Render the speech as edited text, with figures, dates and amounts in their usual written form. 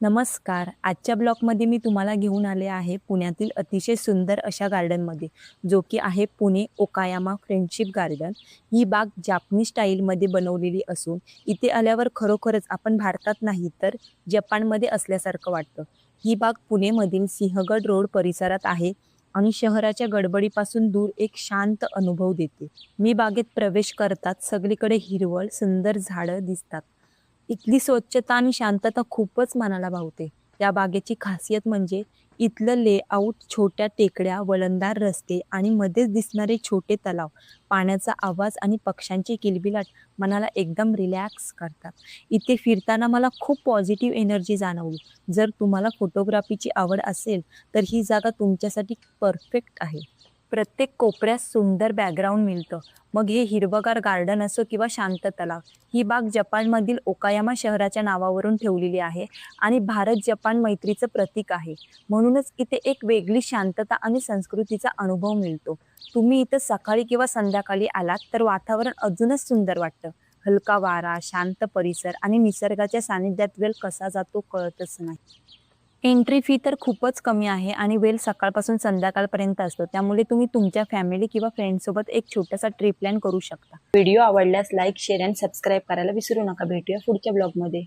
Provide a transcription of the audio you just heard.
नमस्कार. आजच्या ब्लॉगमध्ये मी तुम्हाला घेऊन आले आहे पुण्यातील अतिशय सुंदर अशा गार्डनमध्ये, जो की आहे पुणे ओकायामा फ्रेंडशिप गार्डन. ही बाग जापनीज स्टाईलमध्ये बनवलेली असून इथे आल्यावर खरोखरच आपण भारतात नाही तर जपानमध्ये असल्यासारखं वाटतं. ही बाग पुणेमधील सिंहगड रोड परिसरात आहे आणि शहराच्या गडबडीपासून दूर एक शांत अनुभव देते. मी बागेत प्रवेश करताच सगळीकडे हिरवळ, सुंदर झाडं दिसतात. इथली स्वच्छता आणि शांतता खूपच मनाला भावते. या बागेची खासियत म्हणजे इथलं लेआउट, छोट्या टेकड्या, वळणदार रस्ते आणि मध्येच दिसणारे छोटे तलाव. पाण्याचा आवाज आणि पक्ष्यांची किलबिलाट मनाला एकदम रिलॅक्स करतात. इथे फिरताना मला खूप पॉझिटिव्ह एनर्जी जाणवली. जर तुम्हाला फोटोग्राफीची आवड असेल तर ही जागा तुमच्यासाठी परफेक्ट आहे. प्रत्येक कोपऱ्यात सुंदर बॅकग्राऊंड मिळतं. मग हे हिरवंगार गार्डन असो किंवा शांत तलाव. ही बाग जपानमधील ओकायामा शहराच्या नावावरून ठेवलेली आहे आणि भारत-जपान मैत्रीचं प्रतीक आहे. म्हणूनच इथे एक वेगळी शांतता आणि संस्कृतीचा अनुभव मिळतो. तुम्ही इथं सकाळी किंवा संध्याकाळी आलात तर वातावरण अजूनच सुंदर वाटतं. हलका वारा, शांत परिसर आणि निसर्गाच्या सानिध्यात वेळ कसा जातो कळतच नाही. एंट्री फी तर खूपच कमी आहे आणि वेळ सकाळपासून संध्याकाळपर्यंत असतो. त्यामुळे तुम्ही तुमच्या फॅमिली किंवा फ्रेंड्ससोबत एक छोटासा ट्रिप प्लॅन करू शकता. व्हिडिओ आवडल्यास लाईक, शेअर आणि सबस्क्राईब करायला विसरू नका. भेटूया पुढच्या ब्लॉगमध्ये.